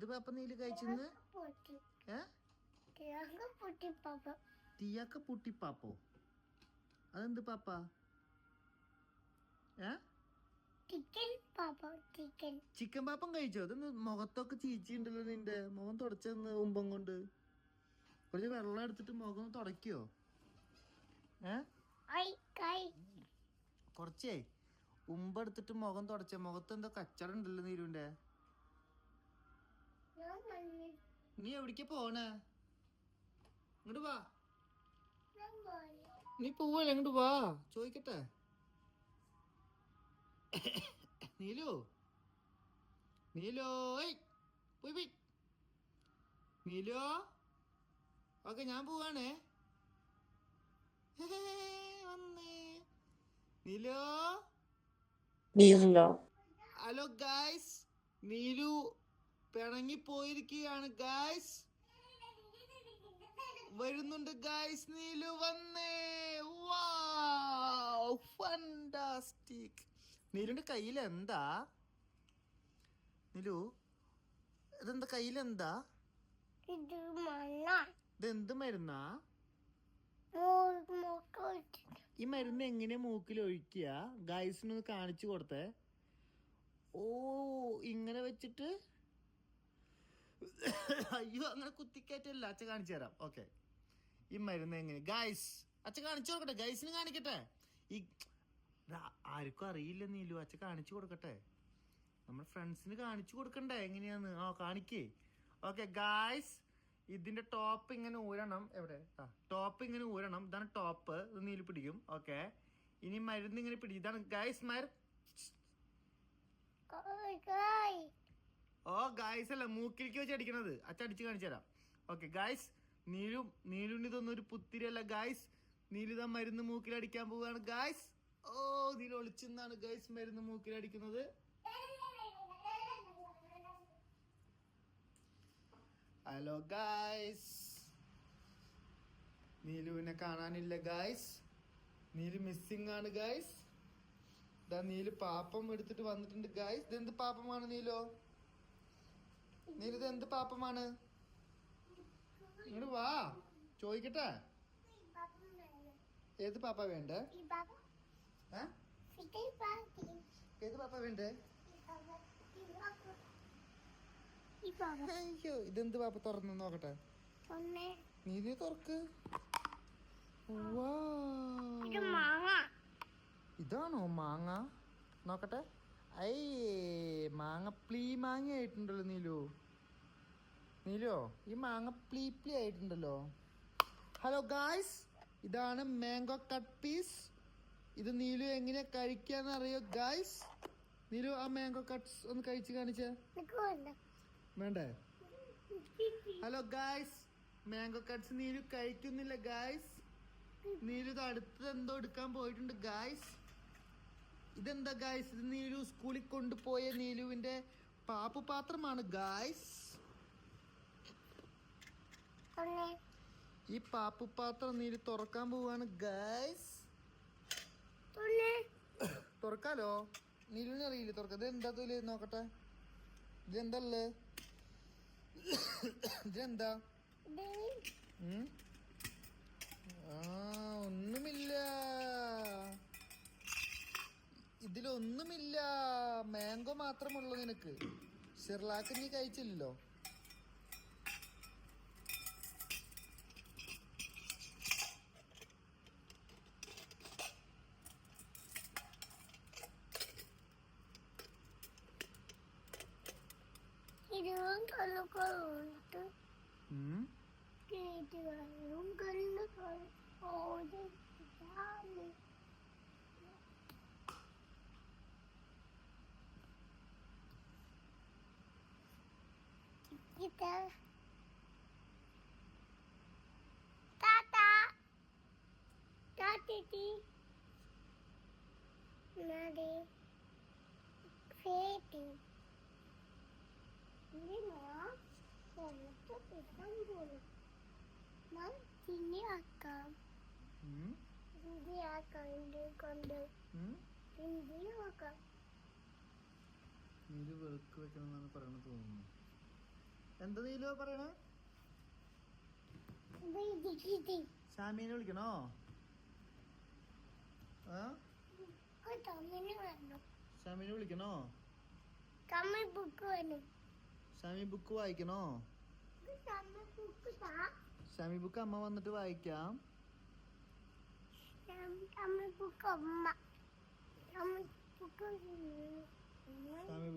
എന്ത് പാപ്പ നീല് കഴിച്ചെന്ന്? തീയാക്ക പുട്ടി പാപ്പോ? അതെന്ത് പാപ്പ? ചിക്കൻ പാപ്പം കഴിച്ചോ? അതൊന്ന് മുഖത്തൊക്കെ ചീച്ചിണ്ടല്ലോ നിന്റെ. മുഖം തുടച്ചെന്ന് ഉമ്പം കൊണ്ട്. കുറച്ച് വെള്ളം എടുത്തിട്ട് മുഖം തുടയ്ക്കോ? കുറച്ചേ ഉമ്പെടുത്തിട്ട് മുഖം തുടച്ച. മുഖത്ത് എന്തോ കച്ചടം ഉണ്ടല്ലോ നീരുവിന്റെ. നീ എവിടേക്കാ പോണേ? ഇങ്ങോട്ട് വാ. നീ പോവല്ലേ? ഇങ്ങോട്ട് വാ, ചോദിക്കട്ടെ. നീലു, നീലോ, പോയി പോയി. നീലോ, ഓക്കെ ഞാൻ പോവാണേ. വന്നേ നീലോ. ഹലോ ഗായ്സ്, നീലു പിണങ്ങി പോയിരിക്കുകയാണ് ഗായ്സ്. വരുന്നുണ്ട് ഗായ്സ്, നീലു വന്നേ. Wow, fantastic. നീലുന്റെ കയ്യിൽ എന്താ? നീലു, ഇതെന്താ കയ്യിലെന്താ? ഇതെന്ത് മരുന്നാ? ഈ മരുന്ന് എങ്ങനെ മൂക്കിൽ ഒഴിക്കുക? ഗായ്സിനൊന്ന് കാണിച്ചു കൊടുത്തേ. ഓ, ഇങ്ങനെ വെച്ചിട്ട്. അയ്യോ, അങ്ങനെ കുത്തിക്കയറ്റല്ല. അച്ഛൻ കാണിച്ചു തരാം. ഓക്കെ, ഈ മരുന്ന് എങ്ങനെ ഗായ്സ് അച്ഛൻ കാണിച്ചു കൊടുക്കട്ടെ. ഗായ്സിന് കാണിക്കട്ടെ. ഈ ആർക്കും അറിയില്ല നീലു. അച്ഛൻ കാണിച്ചു കൊടുക്കട്ടെ. നമ്മുടെ ഫ്രണ്ട്സിന് കാണിച്ചു കൊടുക്കണ്ടേ എങ്ങനെയാന്ന്? കാണിക്കേ. ഓക്കെ ഗായ്സ്, ഇതിന്റെ ടോപ്പ് ഇങ്ങനെ ഊരണം. എവിടെ? ടോപ്പ് ഇങ്ങനെ ഊരണം. ഇതാണ് ടോപ്പ്. ഇത് നീല് പിടിക്കും. ഓക്കെ, ഇനി മരുന്ന് ഇങ്ങനെ പിടിക്കും. ഇതാണ് ഗായ്സ് മരുന്ന്. ഗായ്സ് അല്ല, മൂക്കിലേക്ക് വെച്ച് അടിക്കണത്. അച്ഛൻ അടിച്ച് കാണിച്ചു തരാം. ഓക്കെ ഗായ്സ്, നീലുവിന് ഇതൊന്നും ഒരു പുത്തിരിയല്ല ഗായ്സ്. നീലിത മരുന്ന് മൂക്കിൽ അടിക്കാൻ പോവുകയാണ് ഗായ്സ്. നീല് ഒളിച്ചെന്നാണ് ഗായ്സ് മരുന്ന് മൂക്കിൽ അടിക്കുന്നത്. ഹലോ ഗായ്സ്, നീലുവിനെ കാണാനില്ല ഗായ്സ്. നീല് മിസ്സിംഗ് ആണ് ഗായ്സ്. ഇതാ നീല് പാപ്പം എടുത്തിട്ട് വന്നിട്ടുണ്ട് ഗായ്സ്. ഇതെന്ത് പാപ്പമാണ് നീലോ? നീല് ഇത് എന്ത് പാപ്പമാണ്? ഇങ്ങോട്ട് വാ, ചോദിക്കട്ടെ. ഏത് പാപ്പ വേണ്ടേ? ഏത് പാപ്പ വേണ്ടേ? അയ്യോ, ഇതെന്ത് പാപ്പ? തുറന്നു നോക്കട്ടെ. നീ തുറക്ക്. ഇതാണോ മാങ്ങ? നോക്കട്ടെ. മാങ്ങ മാങ്ങ ആയിട്ടുണ്ടല്ലോ നീലു. നീലോ, ഈ മാങ്ങ പ്ലീ ആയിട്ടുണ്ടല്ലോ. ഹലോ ഗായ്സ്, ഇതാണ് മാംഗോ കട്ട് പീസ്. ഇത് നീലു എങ്ങനെ കഴിക്കാന്ന് അറിയോ ഗായ്സ്? നീലു, ആ മാംഗോ കട്ട്സ് ഒന്ന് കഴിച്ച് കാണിച്ചേ. വേണ്ടേ? Hello guys, mango cuts Neelu കഴിക്കുന്നില്ല ഗായ്സ്. നീലു ഇത് അടുത്തത് എന്തോ എടുക്കാൻ പോയിട്ടുണ്ട് ഗായ്സ്. ഇതെന്താ ഗായ്സ്? ഇത് നീലു സ്കൂളിൽ കൊണ്ടുപോയ നീലുവിന്റെ പാത്രമാണ് ഗായ്സ്. ഈ പാത്രം നീലു തുറക്കാൻ പോവാണ് ഗായ്സ്. തുറക്കാലോ? നീലുവിന് അറിയില്ലേ തുറക്ക? ഇത് എന്താ തൊലി? നോക്കട്ടെ. ഇതെന്തല്ലേ? ഇതെന്താ? ഒന്നുമില്ല, ഇതിലൊന്നുമില്ല. മാംഗോ മാത്രമുള്ളൂ നിനക്ക്. ഷെർലാക്ക് നീ കഴിച്ചില്ലല്ലോ. നീല് വെളുക്ക് വെക്കണമെന്നാണ് പറയണത് തോന്നുന്നു. എന്താ നീലു പറയണേ? ഷാമീനെ വിളിക്കണോ? ഷാമീനെ വിളിക്കണോ? ഷാമി ബുക്ക് വായിക്കണോ? ഷാമി ബുക്ക് അമ്മ വന്നിട്ട് വായിക്കാം. ഷാമി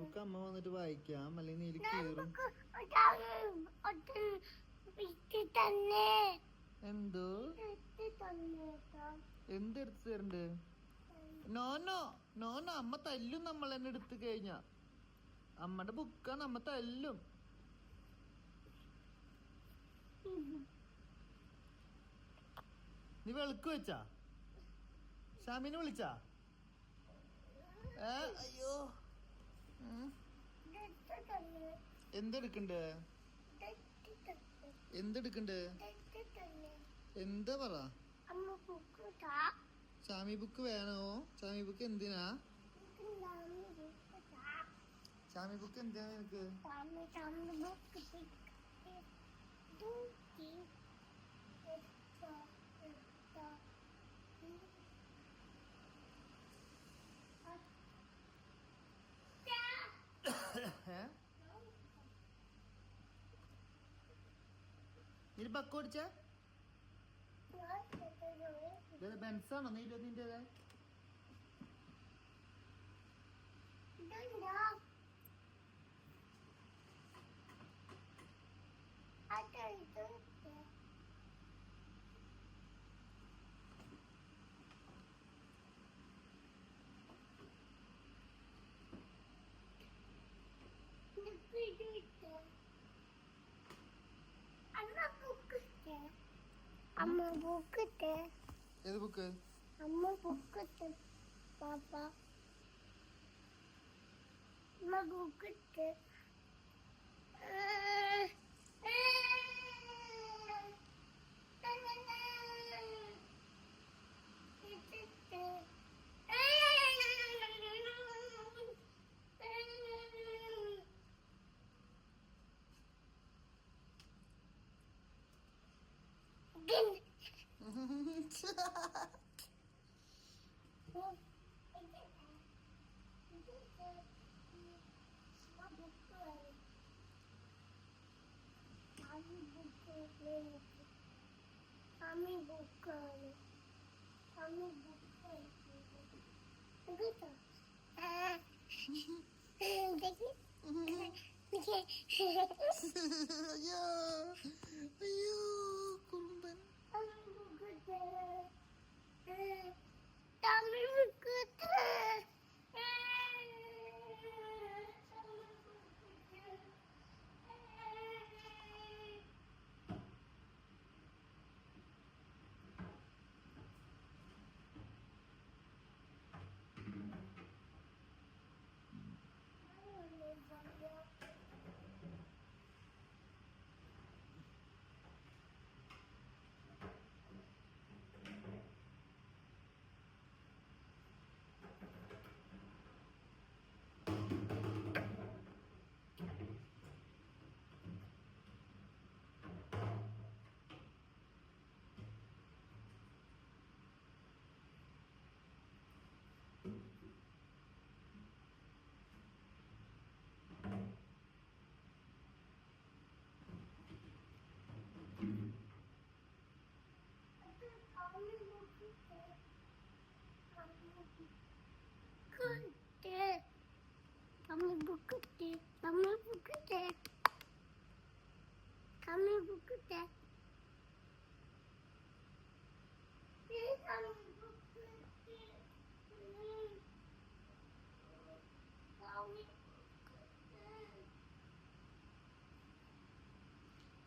ബുക്ക് അമ്മ വന്നിട്ട് വായിക്കാം, അല്ലെങ്കിൽ നീല് കീറും. എന്തോ എന്തെടുത്ത് തരണ്ട്? നോനോ നോനോ, അമ്മ തല്ലും നമ്മൾ എന്നെ എടുത്ത് കഴിഞ്ഞാ. അമ്മയുടെ ബുക്കാണ്, അമ്മ തല്ലും. നീ വെളുക്ക് വെച്ചാ? ഷാമിനെ വിളിച്ചാ? അയ്യോ, എന്തെടുക്കണ്ട്? എന്തെടുക്കണ്ട്? എന്താ പറ? ഷാമി ബുക്ക് വേണോ? ഷാമി ബുക്ക് എന്തിനാ? ഷാമി ബുക്ക് എന്തിനാ നിനക്ക്? നീ ബക്ക് ഓടിച്ച ബെൻസാണോ നീ നിന്റേത്? അമ്മ ബുക്ക് ഏത് ബുക്ക്? അമ്മ ബുക്ക് പാപ്പ അമ്മ ബുക്ക് അയ്യോ അയ്യോ കുറുമ്പൻ.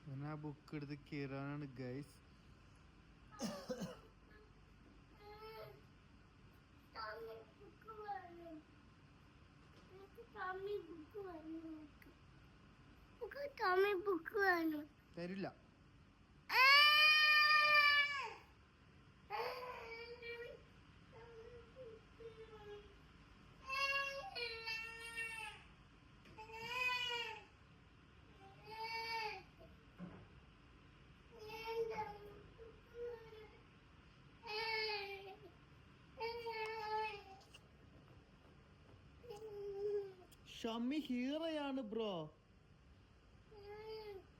ഞാൻ ആ ബുക്ക് എടുത്ത് കീറാനാണ് ഗൈസ്. തരില്ല. ഷമ്മി ഹീറോയാണ് ബ്രോ.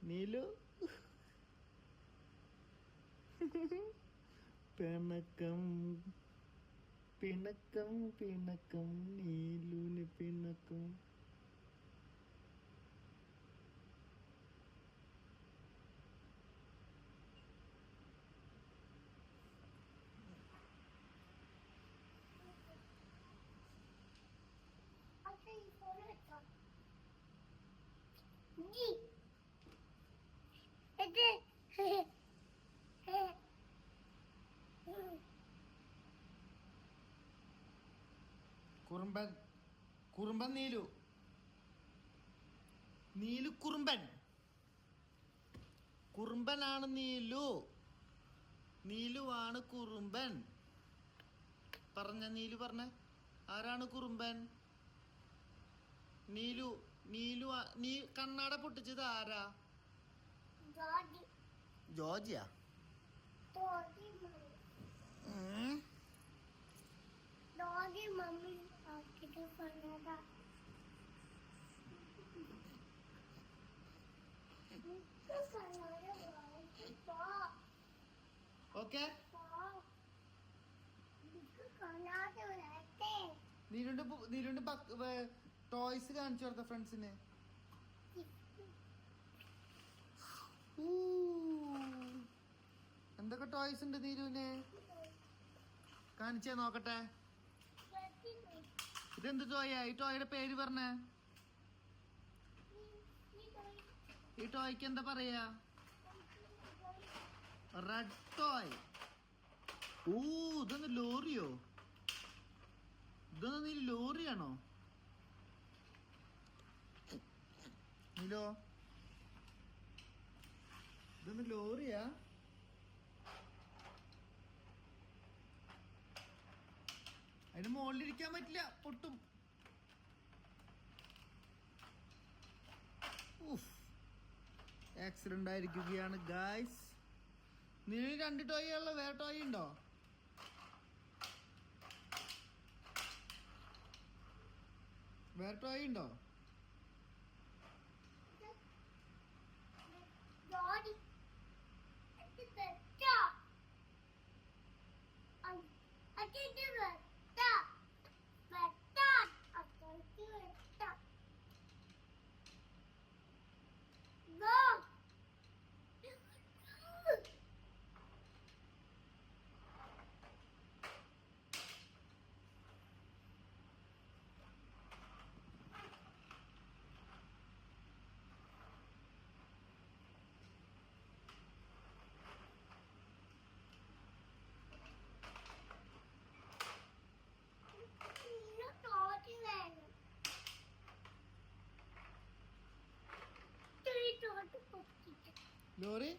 നീലു പിണക്കം പിണക്കം പിണക്കം നീലുന് പിണക്കം. കുറുമ്പൻ കുറുമ്പൻ നീലു നീലു കുറുമ്പൻ കുറുമ്പനാണ് നീലു. നീലുവാണ് കുറുമ്പൻ. പറഞ്ഞ നീലു പറഞ്ഞ ആരാണ് കുറുമ്പൻ? നീലു നീലു നീ കണ്ണാട പൊട്ടിച്ചത് ആരാ? ജോർജിയ. മമ്മി ആക്കിട്ട് പറഞ്ഞതാ. ഓക്കെ നീലുണ്ട് ടോയ്സ് കാണിച്ചു കൊടുത്ത ഫ്രണ്ട്സിന്. എന്തൊക്കെ ടോയ്സ് ഉണ്ട് നീലുവിന്? കാണിച്ചേ നോക്കട്ടെ. ഇതെന്ത് ടോയാ? ഈ ടോയുടെ പേര് പറഞ്ഞ. ഈ ടോയ്ക്ക് എന്താ പറയാ? Red toy. ഓ ഇതൊന്ന് ലോറിയോ? ഇതൊന്ന് നീ ലോറിയാണോ നീലോ? ഇതൊന്ന് ലോറിയാ? അതിന് മുകളിലിരിക്കാൻ പറ്റില്ല, പൊട്ടും. ആക്സിഡന്റ് ആയിരിക്കുകയാണ് ഗായ്സ്. നീ 2 ടോയ് ഉള്ള വേറെ ടോയ് ഉണ്ടോ? വേറെ ടോയ് ഉണ്ടോ? ലോറി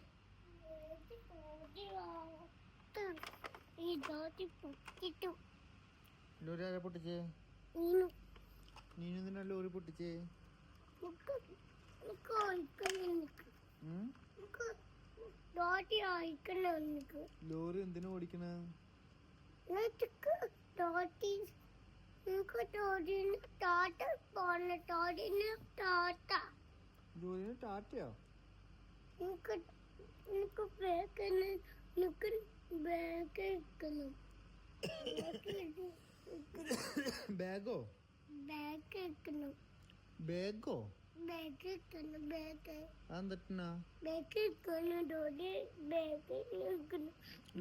ലോറി ആരാ പൊട്ടിച്ചേ? നീനു എന്തിനാ ലോറി പൊട്ടിച്ചേ? ലോറി എന്തിനാ ഓടിക്കണ? ജോലിന് ടാറ്റയോ? ബാഗോ? ബാഗോ?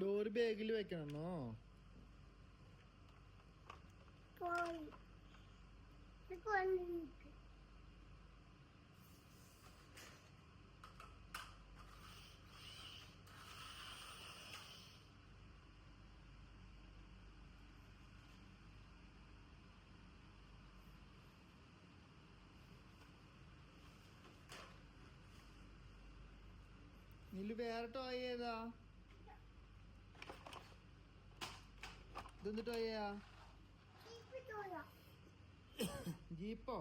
ലോറി ബാഗിൽ വെക്കണമെന്നോ? നീല് വേറെ ടോയ് ഏതാ? ഇതെന്ത് ടോയാ? ജീപ്പോ?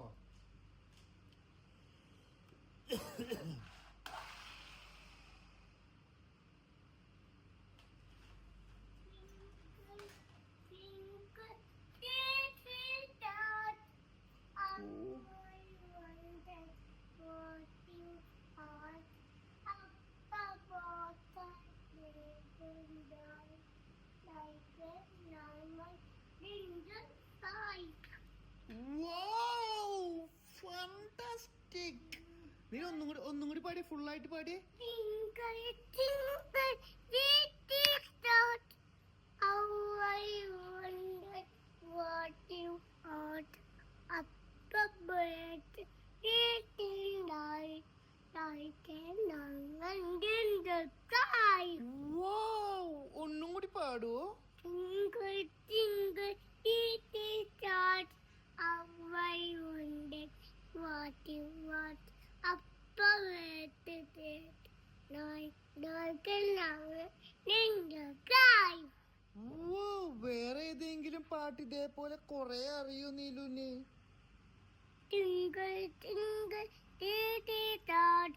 ഫാന്റാസ്റ്റിക്. നീ ഒന്നും കൂടി പാടി, ഫുൾ ആയിട്ട് പാടി. Twinkle, twinkle, little star, how I wonder what you are. Up above, little light, like an island in the sky. ഒന്നും കൂടി പാടുവോ? Twinkle, twinkle, little star, how I wonder what you are. Up above, like an island in the sky. വേറെ ഏതെങ്കിലും പാട്ട് ഇതേപോലെ കൊറേ അറിയോ നീലുന്? Twinkle, twinkle, little star,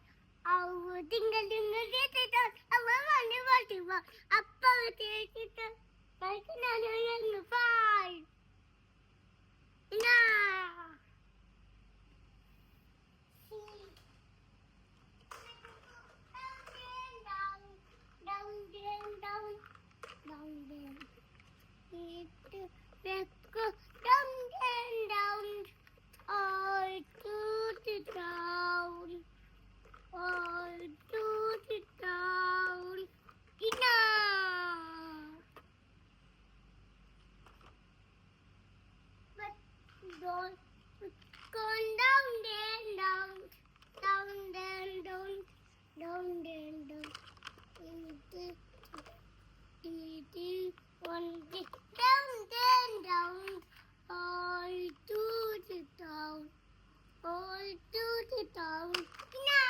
how twinkle, twinkle, little star, how I wonder what you are. Up above, little star, like an island in the sky. Nah. Down, down, down, down. Let's go down, down, all to the down, all to the down. Enough. But don't go down, down, down, down, down, down, down, down. One day, down, down, all to the down, all to the down. Now.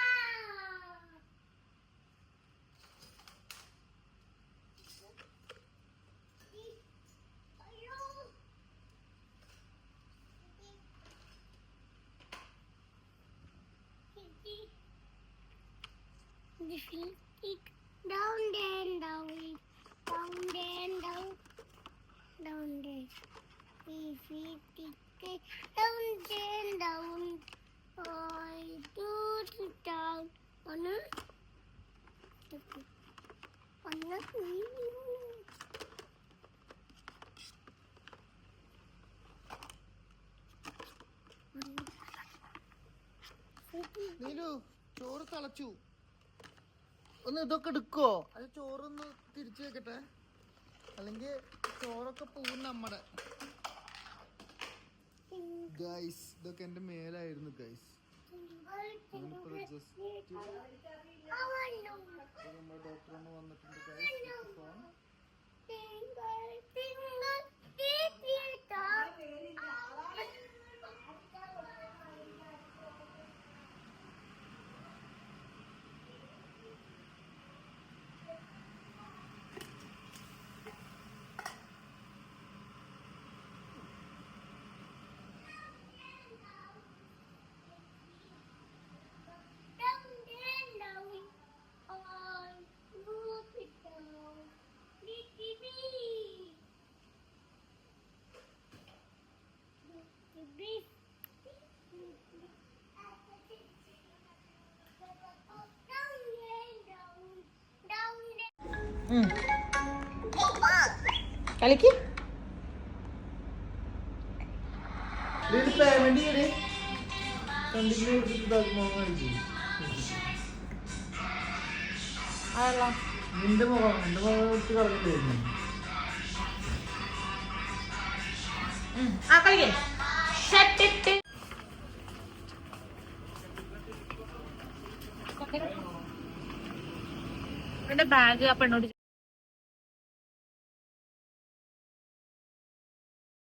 Down, down, down, down, down, down. If we take it down, down, all to the down. On Neelu ചോറ് തിളച്ചു. ഒന്ന് ഇതൊക്കെ എടുക്കോ? അത് ചോറൊന്ന് തിരിച്ചു വെക്കട്ടെ, അല്ലെങ്കിൽ ചോറൊക്കെ പോവും നമ്മടെ. ഗൈസ്, ഇതൊക്കെ എന്റെ മേലായിരുന്നു ഗൈസ്. നമ്മുടെ ഡോക്ടർ ഒന്ന് വന്നിട്ടുണ്ട് ഗൈസ്. ഫോൺ കളിക്ക് പേയ്മെന്റ് ചെയ്യണേ. കണ്ടിന്യൂ കൊടുത്തിട്ട് അതല്ല നിന്റെ മുഖം വെച്ച് കളഞ്ഞില്ലായിരുന്നു. ആ കളിക്കേ ഷട്ടിട്ട് എന്റെ ബാഗ് ആ പെണ്ണോട്